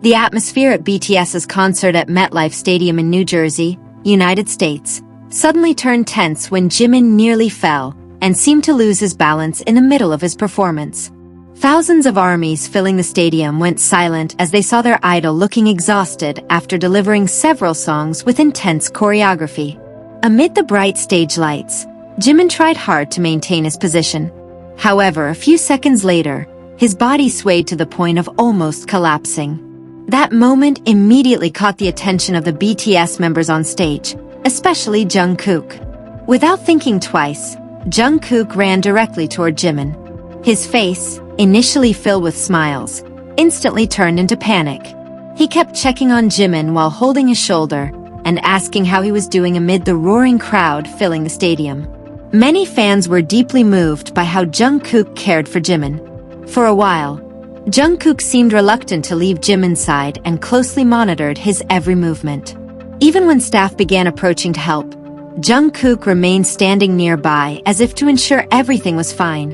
The atmosphere at BTS's concert at MetLife Stadium in New Jersey, United States, suddenly turned tense when Jimin nearly fell and seemed to lose his balance in the middle of his performance. Thousands of armies filling the stadium went silent as they saw their idol looking exhausted after delivering several songs with intense choreography. Amid the bright stage lights, Jimin tried hard to maintain his position. However, a few seconds later, his body swayed to the point of almost collapsing. That moment immediately caught the attention of the BTS members on stage, especially Jungkook. Without thinking twice, Jungkook ran directly toward Jimin. His face, initially filled with smiles, instantly turned into panic. He kept checking on Jimin while holding his shoulder and asking how he was doing amid the roaring crowd filling the stadium. Many fans were deeply moved by how Jungkook cared for Jimin. For a while, Jungkook seemed reluctant to leave Jimin's side and closely monitored his every movement. Even when staff began approaching to help, Jungkook remained standing nearby as if to ensure everything was fine.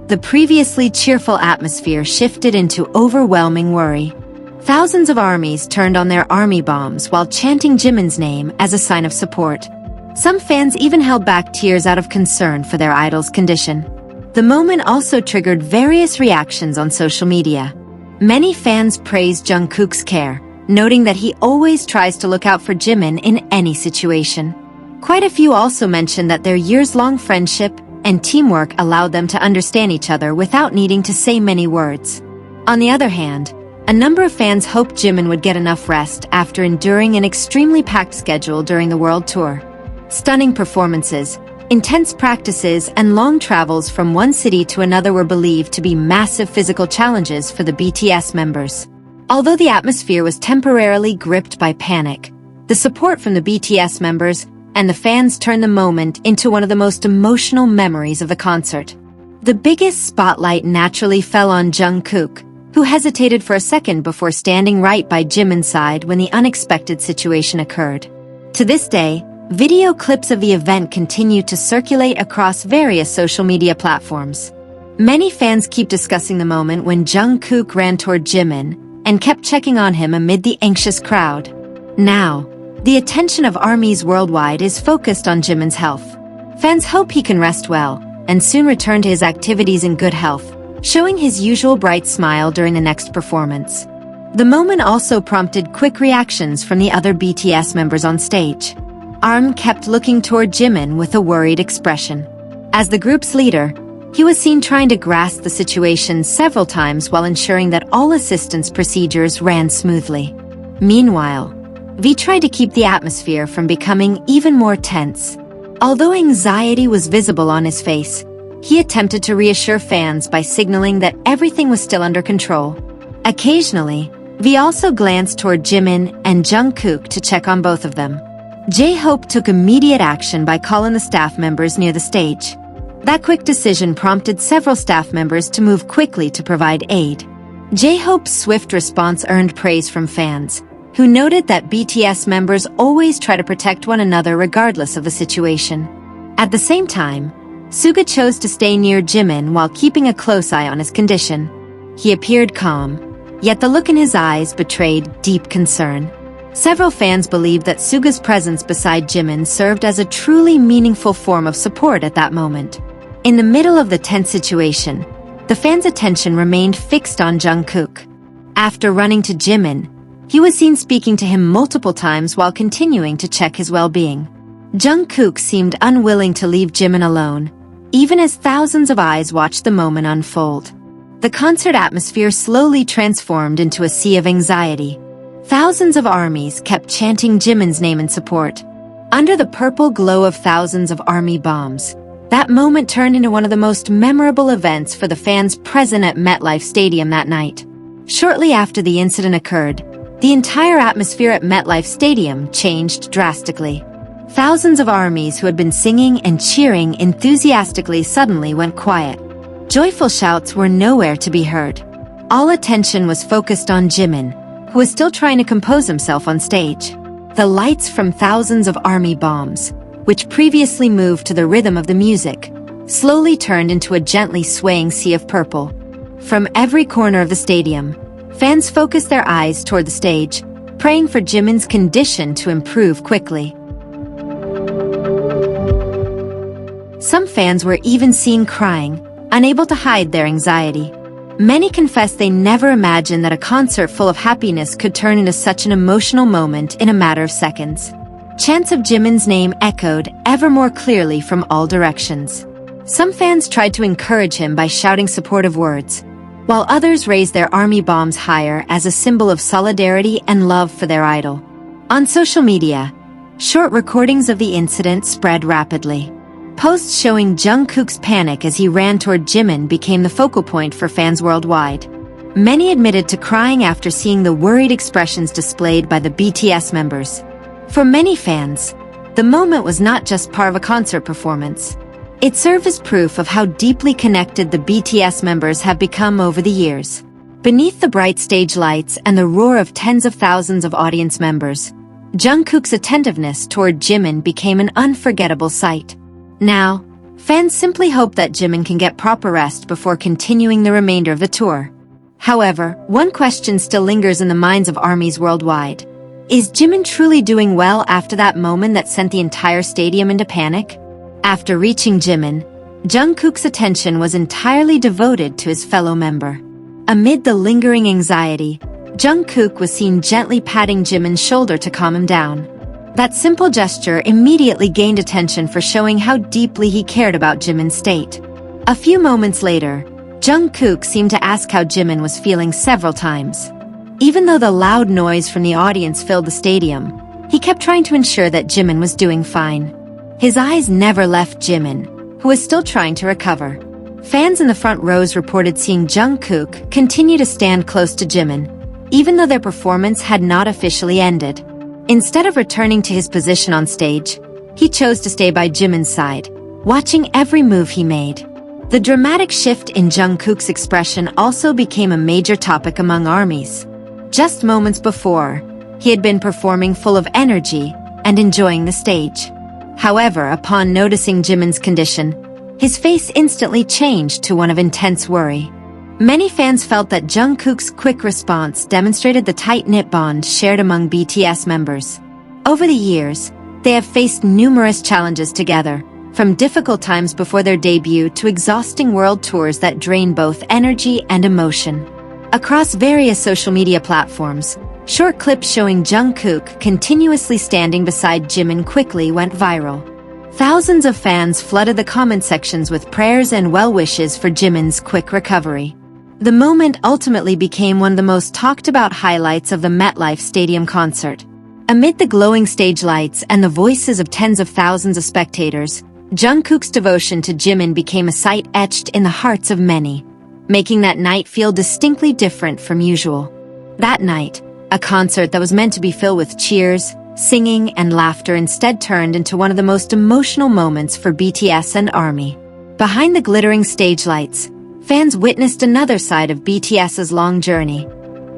The previously cheerful atmosphere shifted into overwhelming worry. Thousands of armies turned on their army bombs while chanting Jimin's name as a sign of support. Some fans even held back tears out of concern for their idol's condition. The moment also triggered various reactions on social media. Many fans praised Jungkook's care, noting that he always tries to look out for Jimin in any situation. Quite a few also mentioned that their years-long friendship and teamwork allowed them to understand each other without needing to say many words. On the other hand, a number of fans hoped Jimin would get enough rest after enduring an extremely packed schedule during the world tour. Stunning performances, intense practices, and long travels from one city to another were believed to be massive physical challenges for the BTS members. Although the atmosphere was temporarily gripped by panic, the support from the BTS members and the fans turned the moment into one of the most emotional memories of the concert. The biggest spotlight naturally fell on Jungkook, who hesitated for a second before standing right by Jimin's side when the unexpected situation occurred. To this day, video clips of the event continue to circulate across various social media platforms. Many fans keep discussing the moment when Jungkook ran toward Jimin and kept checking on him amid the anxious crowd. Now, the attention of armies worldwide is focused on Jimin's health. Fans hope he can rest well and soon return to his activities in good health, showing his usual bright smile during the next performance. The moment also prompted quick reactions from the other BTS members on stage. Arm kept looking toward Jimin with a worried expression. As the group's leader, he was seen trying to grasp the situation several times while ensuring that all assistance procedures ran smoothly. Meanwhile, V tried to keep the atmosphere from becoming even more tense. Although anxiety was visible on his face, he attempted to reassure fans by signaling that everything was still under control. Occasionally, V also glanced toward Jimin and Jungkook to check on both of them. JiKook took immediate action by calling the staff members near the stage. That quick decision prompted several staff members to move quickly to provide aid. JiKook's swift response earned praise from fans, who noted that BTS members always try to protect one another regardless of the situation. At the same time, Suga chose to stay near Jimin while keeping a close eye on his condition. He appeared calm, yet the look in his eyes betrayed deep concern. Several fans believed that Suga's presence beside Jimin served as a truly meaningful form of support at that moment. In the middle of the tense situation, the fans' attention remained fixed on Jungkook. After running to Jimin, he was seen speaking to him multiple times while continuing to check his well-being. Jungkook seemed unwilling to leave Jimin alone, even as thousands of eyes watched the moment unfold. The concert atmosphere slowly transformed into a sea of anxiety. Thousands of armies kept chanting Jimin's name in support. Under the purple glow of thousands of army bombs, that moment turned into one of the most memorable events for the fans present at MetLife Stadium that night. Shortly after the incident occurred, the entire atmosphere at MetLife Stadium changed drastically. Thousands of armies who had been singing and cheering enthusiastically suddenly went quiet. Joyful shouts were nowhere to be heard. All attention was focused on Jimin, who was still trying to compose himself on stage. The lights from thousands of army bombs, which previously moved to the rhythm of the music, slowly turned into a gently swaying sea of purple. From every corner of the stadium, fans focused their eyes toward the stage, praying for Jimin's condition to improve quickly. Some fans were even seen crying, unable to hide their anxiety. Many confessed they never imagined that a concert full of happiness could turn into such an emotional moment in a matter of seconds. Chants of Jimin's name echoed ever more clearly from all directions. Some fans tried to encourage him by shouting supportive words, while others raised their army bombs higher as a symbol of solidarity and love for their idol. On social media, short recordings of the incident spread rapidly. Posts showing Jungkook's panic as he ran toward Jimin became the focal point for fans worldwide. Many admitted to crying after seeing the worried expressions displayed by the BTS members. For many fans, the moment was not just part of a concert performance. It served as proof of how deeply connected the BTS members have become over the years. Beneath the bright stage lights and the roar of tens of thousands of audience members, Jungkook's attentiveness toward Jimin became an unforgettable sight. Now, fans simply hope that Jimin can get proper rest before continuing the remainder of the tour. However, one question still lingers in the minds of ARMYs worldwide. Is Jimin truly doing well after that moment that sent the entire stadium into panic? After reaching Jimin, Jungkook's attention was entirely devoted to his fellow member. Amid the lingering anxiety, Jungkook was seen gently patting Jimin's shoulder to calm him down. That simple gesture immediately gained attention for showing how deeply he cared about Jimin's state. A few moments later, Jungkook seemed to ask how Jimin was feeling several times. Even though the loud noise from the audience filled the stadium, he kept trying to ensure that Jimin was doing fine. His eyes never left Jimin, who was still trying to recover. Fans in the front rows reported seeing Jungkook continue to stand close to Jimin, even though their performance had not officially ended. Instead of returning to his position on stage, he chose to stay by Jimin's side, watching every move he made. The dramatic shift in Jungkook's expression also became a major topic among ARMYs. Just moments before, he had been performing full of energy and enjoying the stage. However, upon noticing Jimin's condition, his face instantly changed to one of intense worry. Many fans felt that Jungkook's quick response demonstrated the tight-knit bond shared among BTS members. Over the years, they have faced numerous challenges together, from difficult times before their debut to exhausting world tours that drain both energy and emotion. Across various social media platforms, short clips showing Jungkook continuously standing beside Jimin quickly went viral. Thousands of fans flooded the comment sections with prayers and well wishes for Jimin's quick recovery. The moment ultimately became one of the most talked about highlights of the MetLife Stadium concert. Amid the glowing stage lights and the voices of tens of thousands of spectators, Jungkook's devotion to Jimin became a sight etched in the hearts of many, making that night feel distinctly different from usual. That night, a concert that was meant to be filled with cheers, singing, and laughter instead turned into one of the most emotional moments for BTS and ARMY. Behind the glittering stage lights, fans witnessed another side of BTS's long journey.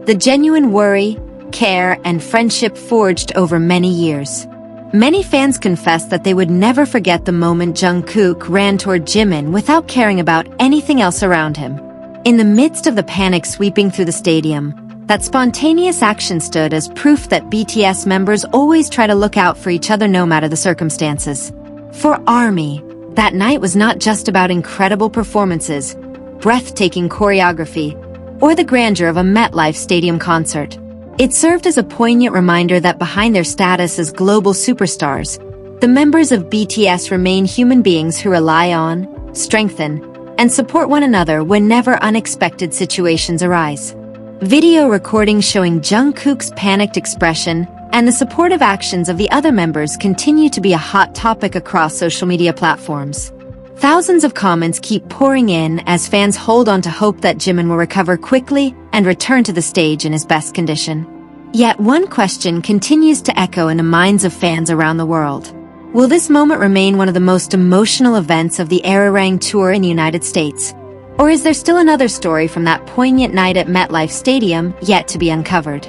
The genuine worry, care, and friendship forged over many years. Many fans confessed that they would never forget the moment Jungkook ran toward Jimin without caring about anything else around him. In the midst of the panic sweeping through the stadium, that spontaneous action stood as proof that BTS members always try to look out for each other no matter the circumstances. For ARMY, that night was not just about incredible performances, breathtaking choreography, or the grandeur of a MetLife Stadium concert. It served as a poignant reminder that behind their status as global superstars, the members of BTS remain human beings who rely on, strengthen, and support one another whenever unexpected situations arise. Video recordings showing Jungkook's panicked expression and the supportive actions of the other members continue to be a hot topic across social media platforms. Thousands of comments keep pouring in as fans hold on to hope that Jimin will recover quickly and return to the stage in his best condition. Yet one question continues to echo in the minds of fans around the world. Will this moment remain one of the most emotional events of the Arirang tour in the United States? Or is there still another story from that poignant night at MetLife Stadium yet to be uncovered?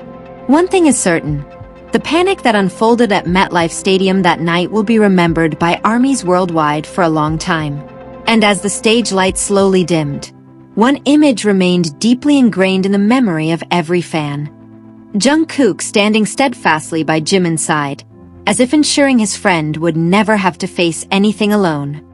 One thing is certain. The panic that unfolded at MetLife Stadium that night will be remembered by ARMYs worldwide for a long time. And as the stage lights slowly dimmed, One image remained deeply ingrained in the memory of every fan. Jungkook standing steadfastly by Jimin's side, as if ensuring his friend would never have to face anything alone.